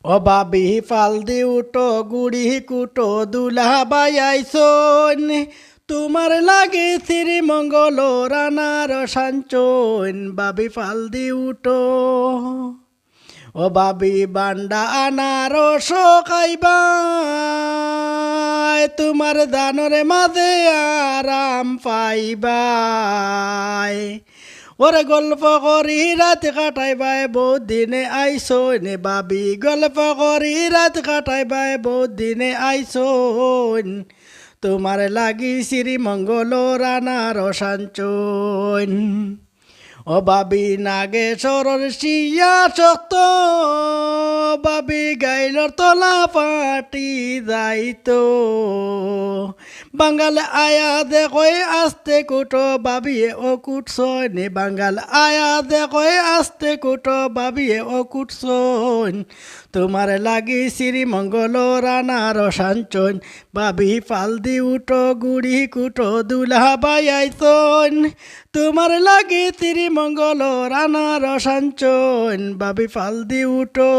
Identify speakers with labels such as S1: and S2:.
S1: ও বাবি ফাল দি উঠো গুড়ি কুটো দুলা বাইয়াইছন তোমার লাগে শ্রী মঙ্গল রানার সাঞ্চন বাবি ফাল দি উঠো ও বাবি বান্ডা আনারস খাইবাই তোমার দানরে মাঝে আরাম পাইবাই ওরে গল্প করি রাত কাটাইবাই বহুত দিনে আইসন বাবি গল্প করি রাত কাটাইবাই বহুত দিনে আইসন তোমার লাগি শ্রী মঙ্গল রানার সাঞ্চন ও বাবি নাগেশ্বরের শিয়া শক্ত বাবি গাইলর তলা পাটি যাইতো বাঙ্গাল আয়া দেখই আস্তে কুটো বাবিয়ে ও কুটছন বাঙ্গাল আয়া দেখই আস্তে কুটো বাবিয়ে ও কুটছন তোমার লাগি শ্রী মঙ্গল রানার সাঞ্চন বাবি ফাল দি উঠো গুড়ি কুটো দুলা বাইয়াইছন তোমার লাগি শ্রী মঙ্গল রানার সাঞ্চন বাবি ফাল দি উঠো